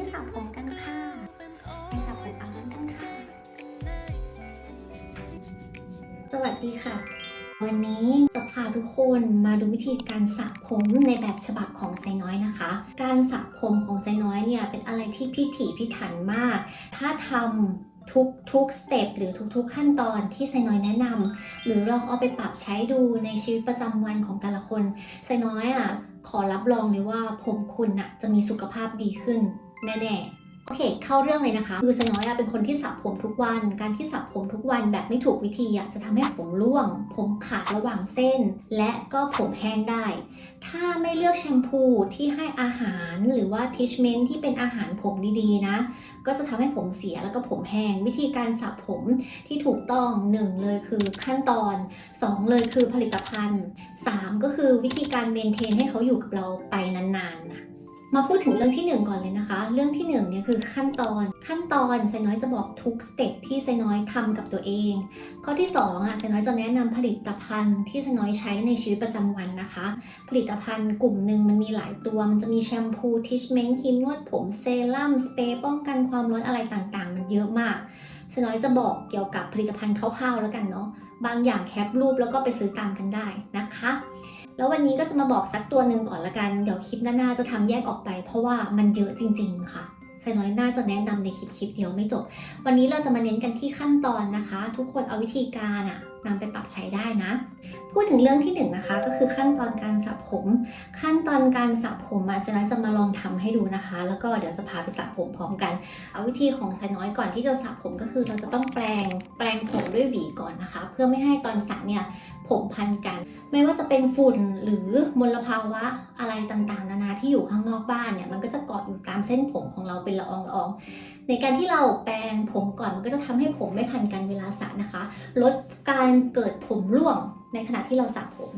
ที่สระผมกันค่ะไปสระผมอาบน้ำกันค่ะสวัสดีค่ะวันนี้จะพาทุกคนมาดูวิธีการสระผมในแบบฉบับของไซน้อยนะคะการสระผมของไซน้อยเนี่ยเป็นอะไรที่พิถีพิถันมากถ้าทำทุกสเต็ปหรือทุกขั้นตอนที่ไซน้อยแนะนำหรือลองเอาไปปรับใช้ดูในชีวิตประจำวันของแต่ละคนไซน้อยขอรับรองเลยว่าผมคุณจะมีสุขภาพดีขึ้นแน่ๆโอเคเข้าเรื่องเลยนะคะคือไซน้อยเป็นคนที่สระผมทุกวันการที่สระผมทุกวันแบบไม่ถูกวิธีจะทำให้ผมร่วงผมขาดระหว่างเส้นและก็ผมแห้งได้ถ้าไม่เลือกแชมพูที่ให้อาหารหรือว่าทิชเมนต์ที่เป็นอาหารผมดีๆนะก็จะทำให้ผมเสียแล้วก็ผมแห้งวิธีการสระผมที่ถูกต้อง1เลยคือขั้นตอน2เลยคือผลิตภัณฑ์3ก็คือวิธีการเมนเทนให้เขาอยู่กับเราไปนานๆนะมาพูดถึงเรื่องที่1ก่อนเลยนะคะเรื่องที่1เนี่ยคือขั้นตอนไซน้อยจะบอกทุกสเต็ปที่ไซน้อยทำกับตัวเองข้อที่2ไซน้อยจะแนะนำผลิตภัณฑ์ที่ไซน้อยใช้ในชีวิตประจำวันนะคะผลิตภัณฑ์กลุ่มหนึ่งมันมีหลายตัวมันจะมีแชมพูทิชเมนต์ครีมนวดผมเซรั่มสเปรย์ป้องกันความร้อนอะไรต่างๆมันเยอะมากไซน้อยจะบอกเกี่ยวกับผลิตภัณฑ์คร่าวๆแล้วกันเนาะบางอย่างแคปรูปแล้วก็ไปซื้อตามกันได้นะคะแล้ววันนี้ก็จะมาบอกสักตัวหนึ่งก่อนละกันเดี๋ยวคลิปหน้าๆจะทำแยกออกไปเพราะว่ามันเยอะจริงๆค่ะไซน้อยน่าจะแนะนำในคลิปเดียวไม่จบวันนี้เราจะมาเน้นกันที่ขั้นตอนนะคะทุกคนเอาวิธีการนำไปปรับใช้ได้นะพูดถึงเรื่องที่1นะคะก็คือขั้นตอนการสระผมขั้นตอนการสระผมไซน้อยจะมาลองทำให้ดูนะคะแล้วก็เดี๋ยวจะพาไปสระผมพร้อมกันเอาวิธีของไซน้อยก่อนที่จะสระผมก็คือเราจะต้องแปรงผมด้วยหวีก่อนนะคะเพื่อไม่ให้ตอนสระเนี่ยผมพันกันไม่ว่าจะเป็นฝุ่นหรือมลภาวะอะไรต่างๆนานาที่อยู่ข้างนอกบ้านเนี่ยมันก็จะเกาะอยู่ตามเส้นผมของเราเป็นละอองในการที่เราแปรงผมก่อนมันก็จะทำให้ผมไม่พันกันเวลาสระนะคะลดการเกิดผมร่วงในขณะที่เราสระผม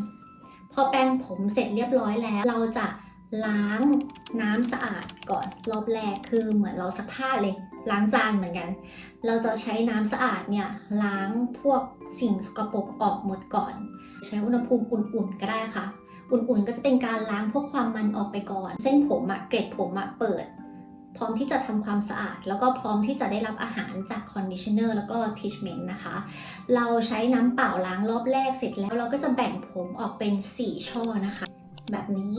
พอแปรงผมเสร็จเรียบร้อยแล้วเราจะล้างน้ำสะอาดก่อนรอบแรกคือเหมือนเราซักผ้าเลยล้างจานเหมือนกันเราจะใช้น้ำสะอาดเนี่ยล้างพวกสิ่งสกปรกออกหมดก่อนใช้อุณหภูมิอุ่นๆก็ได้ค่ะอุ่นๆก็จะเป็นการล้างพวกความมันออกไปก่อนเส้นผมเกล็ดผมเปิดพร้อมที่จะทำความสะอาดแล้วก็พร้อมที่จะได้รับอาหารจากคอนดิชเนอร์แล้วก็ทิชเมนต์นะคะเราใช้น้ำเปล่าล้างรอบแรกเสร็จแล้วเราก็จะแบ่งผมออกเป็น4ช่อนะคะแบบนี้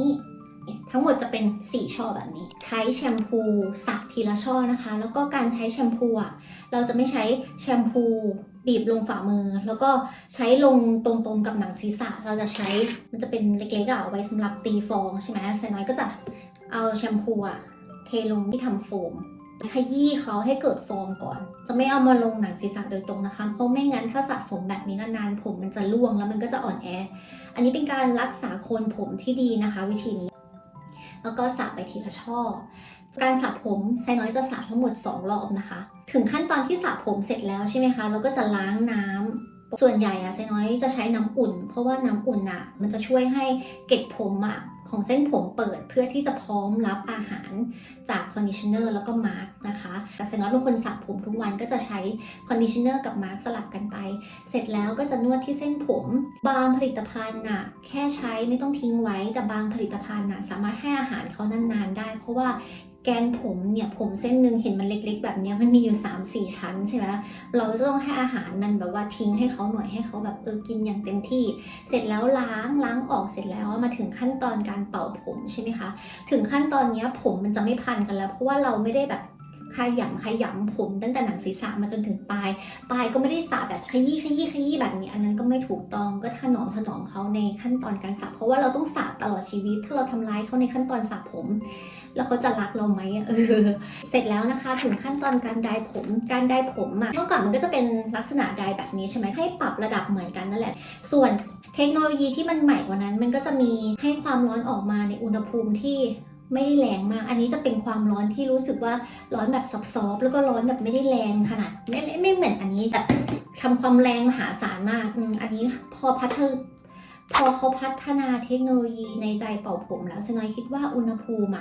ทั้งหมดจะเป็น4ช่อแบบนี้ใช้แชมพูสระทีละช่อนะคะแล้วก็การใช้แชมพูเราจะไม่ใช้แชมพูบีบลงฝ่ามือแล้วก็ใช้ลงตรงๆกับหนังศีรษะเราจะใช้มันจะเป็นเล็กๆเอาไว้สำหรับตีฟองใช่ไหมไซน้อยก็จะเอาแชมพูเทลงที่ทำโฟมขยี้เขาให้เกิดฟองก่อนจะไม่เอามาลงหนังศีรษะโดยตรงนะคะเพราะไม่งั้นถ้าสะสมแบบนี้นานๆผมมันจะร่วงแล้วมันก็จะอ่อนแออันนี้เป็นการรักษาโคนผมที่ดีนะคะวิธีนี้แล้วก็สระไปทีละช่อการสระผมไซน้อยจะสระทั้งหมด2รอบนะคะถึงขั้นตอนที่สระผมเสร็จแล้วใช่ไหมคะเราก็จะล้างน้ำส่วนใหญ่ไซน้อยจะใช้น้ำอุ่นเพราะว่าน้ำอุ่นมันจะช่วยให้เกล็ดผมของเส้นผมเปิดเพื่อที่จะพร้อมรับอาหารจากคอนดิชเนอร์แล้วก็มาร์กนะคะแต่ไซน้อยเป็นคนสระผมทุกวันก็จะใช้คอนดิชเนอร์กับมาร์กสลับกันไปเสร็จแล้วก็จะนวดที่เส้นผมบางผลิตภัณฑ์แค่ใช้ไม่ต้องทิ้งไว้แต่บางผลิตภัณฑ์สามารถให้อาหารเขานานๆได้เพราะว่าแกนผมเนี่ยผมเส้นหนึ่งเห็นมันเล็กๆแบบนี้มันมีอยู่ 3-4 ชั้นใช่ไหมเราจะต้องให้อาหารมันแบบว่าทิ้งให้เขาหน่อยให้เขาแบบกินอย่างเต็มที่เสร็จแล้วล้างออกเสร็จแล้วมาถึงขั้นตอนการเป่าผมใช่ไหมคะถึงขั้นตอนนี้ผมมันจะไม่พันกันแล้วเพราะว่าเราไม่ได้แบบขยำผมตั้งแต่หนังศีรษะมาจนถึงปลายก็ไม่ได้สระแบบขยี้แบบนี้อันนั้นก็ไม่ถูกต้องก็ถนอมเขาในขั้นตอนการสระเพราะว่าเราต้องสระตลอดชีวิตถ้าเราทำร้ายเขาในขั้นตอนสระผมแล้วเขาจะรักเราไหมเสร็จแล้วนะคะถึงขั้นตอนการไดร์ผมเมื่อก่อนมันก็จะเป็นลักษณะไดร์แบบนี้ใช่ไหมให้ปรับระดับเหมือนกันนั่นแหละส่วนเทคโนโลยีที่มันใหม่กว่านั้นมันก็จะมีให้ความร้อนออกมาในอุณหภูมิที่ไม่ได้แรงมากอันนี้จะเป็นความร้อนที่รู้สึกว่าร้อนแบบซอฟๆแล้วก็ร้อนแบบไม่ได้แรงขนาดไม่เหมือนอันนี้แบบทำความแรงมหาศาลมากอันนี้พอเขาพัฒนาเทคโนโลยีในไดร์เป่าผมแล้วไซน้อยคิดว่าอุณหภูมิ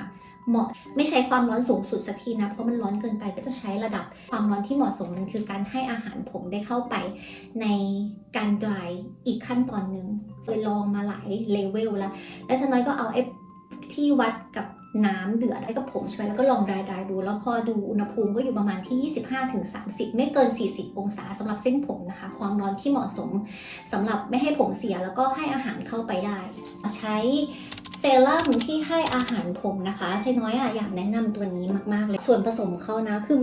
เหมาะไม่ใช้ความร้อนสูงสุดสักทีนะเพราะมันร้อนเกินไปก็จะใช้ระดับความร้อนที่เหมาะสมมันคือการให้อาหารผมได้เข้าไปในการไดร์อีกขั้นตอนหนึ่งเคยลองมาหลายเลเวลแล้วไซน้อยก็เอาที่วัดกับ น้ำเดือดให้กับผมใช่ไหมแล้วก็ลองดายดูแล้วพอดูอุณหภูมิก็อยู่ประมาณที่ 25-30 ไม่เกิน 40 องศาสำหรับเส้นผมนะคะความร้อนที่เหมาะสมสำหรับไม่ให้ผมเสียแล้วก็ให้อาหารเข้าไปได้ใช้เซรั่มที่ให้อาหารผมนะคะไซน้อยอยากแนะนำตัวนี้มากๆเลยส่วนผสมเขานะคือ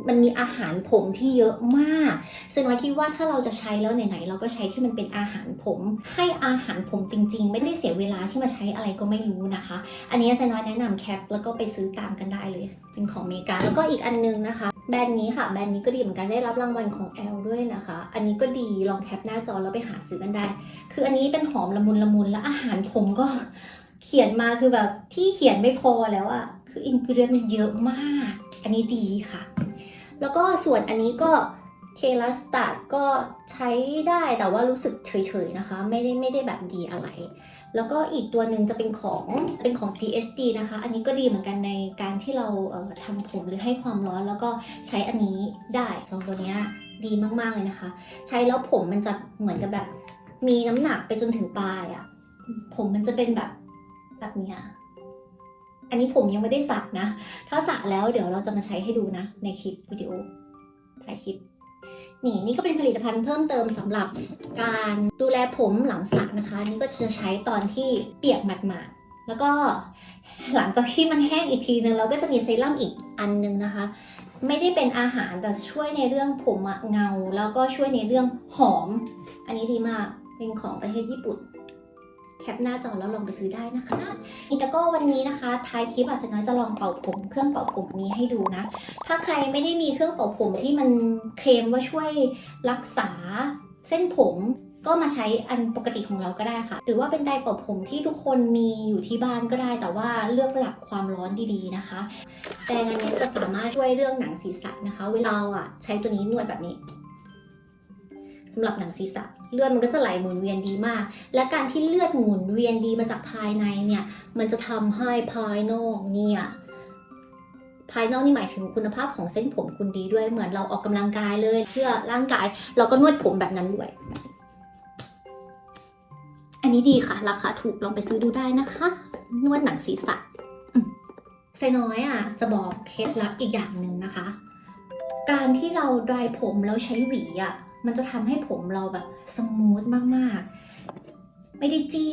มันมีอาหารผมที่เยอะมากไซน้อยคิดว่าถ้าเราจะใช้แล้วไหนๆเราก็ใช้ที่มันเป็นอาหารผมให้อาหารผมจริงๆไม่ได้เสียเวลาที่มาใช้อะไรก็ไม่รู้นะคะอันนี้ไซน้อยแนะนำแคปแล้วก็ไปซื้อตามกันได้เลยเป็นของอเมริกาแล้วก็อีกอันนึงนะคะแบรนด์นี้ค่ะแบรนด์นี้ก็ดีเหมือนกันได้รับรางวัลของ Elle ด้วยนะคะอันนี้ก็ดีลองแคปหน้าจอแล้วไปหาซื้อกันได้คืออันนี้เป็นหอมละมุนและอาหารผมก็เขียนมาคือแบบที่เขียนไม่พอแล้วอะคืออินกรีเดียนมันเยอะมากอันนี้ดีค่ะแล้วก็ส่วนอันนี้ก็เคลัสตัดก็ใช้ได้แต่ว่ารู้สึกเฉยๆนะคะไม่ได้แบบดีอะไรแล้วก็อีกตัวหนึ่งจะเป็นของ GHD นะคะอันนี้ก็ดีเหมือนกันในการที่เราทำผมหรือให้ความร้อนแล้วก็ใช้อันนี้ได้สองตัวนี้ดีมากๆเลยนะคะใช้แล้วผมมันจะเหมือนกับแบบมีน้ำหนักไปจนถึงปลายอะผมมันจะเป็นแบบนี้อันนี้ผมยังไม่ได้สระนะถ้าสระแล้วเดี๋ยวเราจะมาใช้ให้ดูนะในคลิปวิดีโอถ่ายคลิปนี่ก็เป็นผลิตภัณฑ์เพิ่มเติมสำหรับการดูแลผมหลังสระนะคะนี่ก็จะใช้ตอนที่เปียกหมาดๆแล้วก็หลังจากที่มันแห้งอีกทีนึงเราก็จะมีเซรั่มอีกอันนึงนะคะไม่ได้เป็นอาหารแต่ช่วยในเรื่องผมเงาแล้วก็ช่วยในเรื่องหอมอันนี้ดีมากเป็นของประเทศญี่ปุ่นแคปหน้าจอแล้วลองไปซื้อได้นะคะแล้วก็วันนี้นะคะท้ายคลิปไซน้อยจะลองเป่าผมเครื่องเป่าผมอันนี้ให้ดูนะถ้าใครไม่ได้มีเครื่องเป่าผมที่มันเคลมว่าช่วยรักษาเส้นผมก็มาใช้อันปกติของเราก็ได้ค่ะหรือว่าเป็นไดร์เป่าผมที่ทุกคนมีอยู่ที่บ้านก็ได้แต่ว่าเลือกระดับความร้อนดีๆนะคะแต่อันนี้จะสามารถช่วยเรื่องหนังศีรษะนะคะเวลาใช้ตัวนี้นวดแบบนี้สำหรับหนังศีรษะเลือดมันก็จะไหลหมุนเวียนดีมากและการที่เลือดหมุนเวียนดีมาจากภายในเนี่ยมันจะทำให้ภายนอกเนี่ยภายนอกนี่หมายถึงคุณภาพของเส้นผมคุณดีด้วยเหมือนเราออกกำลังกายเลยเพื่อร่างกายเราก็นวดผมแบบนั้นด้วยอันนี้ดีค่ะราคาถูกลองไปซื้อดูได้นะคะนวดหนังศีรษะไซน้อยจะบอกเคล็ดลับอีกอย่างหนึ่งนะคะการที่เราดรายผมแล้วใช้หวีมันจะทำให้ผมเราแบบสมูทมากๆไม่ได้จี้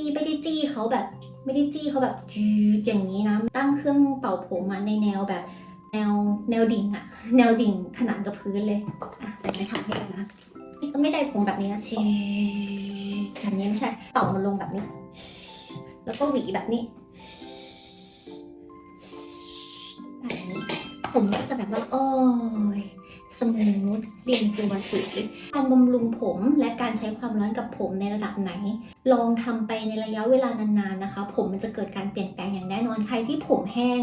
เขาแบบไม่ได้จี้เขาแบบจืดอย่างนี้นะตั้งเครื่องเป่าผมในแนวแบบแนวดิ่งแนวดิ่งขนานกับพื้นเลยใส่ไม่ทำให้กันนะจะไม่ได้ผมแบบนี้นะชีแบบนี้ไม่ใช่เป่ามันลงแบบนี้แล้วก็หวีแบบนี้ผมก็จะแบบว่าโอ้ยสมูทเรียงตัวสวยการบำรุงผมและการใช้ความร้อนกับผมในระดับไหนลองทำไปในระยะเวลานานๆนะคะผมมันจะเกิดการเปลี่ยนแปลงอย่างแน่นอนใครที่ผมแห้ง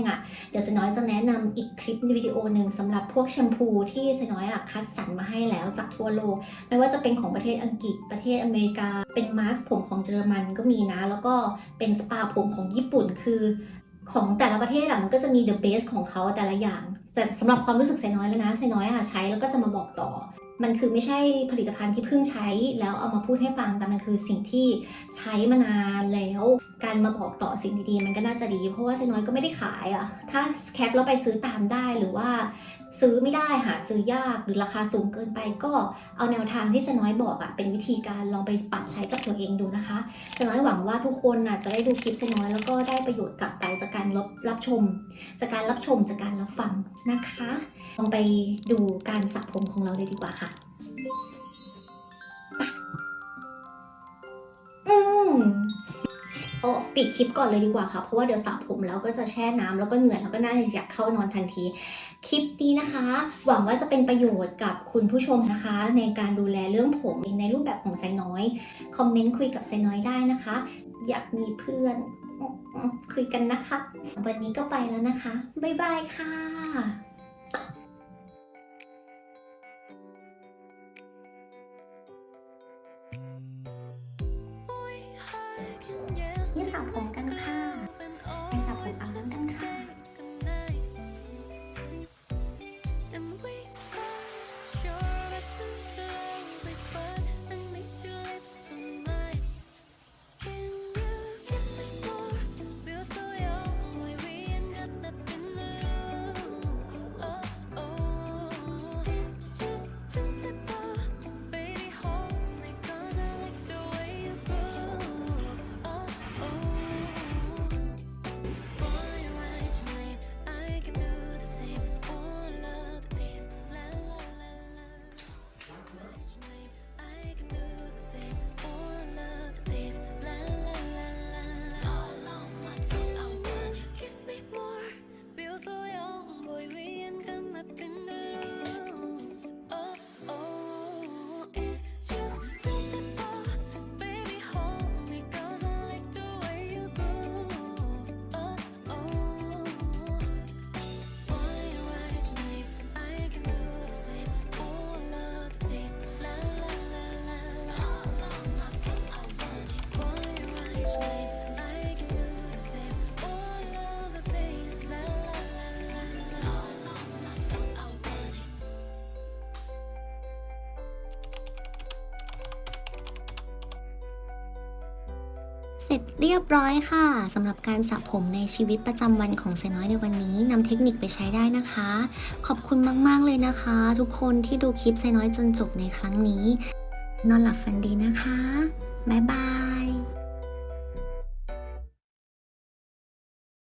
เดี๋ยวไซน้อยจะแนะนำอีกคลิปวิดีโอหนึ่งสำหรับพวกแชมพูที่ไซน้อยคัดสรรมาให้แล้วจากทั่วโลกไม่ว่าจะเป็นของประเทศอังกฤษประเทศอเมริกาเป็นมาสก์ผมของเยอรมันก็มีนะแล้วก็เป็นสปาผมของญี่ปุ่นคือของแต่ละประเทศมันก็จะมี the best ของเขาแต่ละอย่างแต่สำหรับความรู้สึกไซน้อยแล้วนะไซน้อยใช้แล้วก็จะมาบอกต่อมันคือไม่ใช่ผลิตภัณฑ์ที่เพิ่งใช้แล้วเอามาพูดให้ฟังแต่มันคือสิ่งที่ใช้มานานแล้วการมาบอกต่อสิ่งดีๆมันก็น่าจะดีเพราะว่าไซน้อยก็ไม่ได้ขายถ้าแคปแล้วไปซื้อตามได้หรือว่าซื้อไม่ได้หาซื้อยากหรือราคาสูงเกินไปก็เอาแนวทางที่ไซน้อยบอกเป็นวิธีการลองไปปรับใช้กับตัวเองดูนะคะไซน้อยหวังว่าทุกคนจะได้ดูคลิปไซน้อยแล้วก็ได้ประโยชน์กลับไปจากการรับชมจากการรับฟังนะคะลองไปดูการสระผมของเราเลยดีกว่าค่ะปิดคลิปก่อนเลยดีกว่าค่ะเพราะว่าเดี๋ยวสระผมแล้วก็จะแช่น้ำแล้วก็เหนื่อยแล้วก็น่าจะอยากเข้านอนทันทีคลิปนี้นะคะหวังว่าจะเป็นประโยชน์กับคุณผู้ชมนะคะในการดูแลเรื่องผมในรูปแบบของไซน้อยคอมเมนต์คุยกับไซน้อยได้นะคะอยากมีเพื่อนคุยกันนะคะวันนี้ก็ไปแล้วนะคะบ๊ายบายค่ะนี่สระผมกันค่ะไปสระผมอาบน้ำกันค่ะ เสร็จเรียบร้อยค่ะสำหรับการสระผมในชีวิตประจำวันของไซน้อยในวันนี้นำเทคนิคไปใช้ได้นะคะ ขอบคุณมากๆเลยนะคะ ทุกคนที่ดูคลิปไซน้อยจนจบในครั้งนี้นอนหลับฝันดีนะคะบ๊ายบาย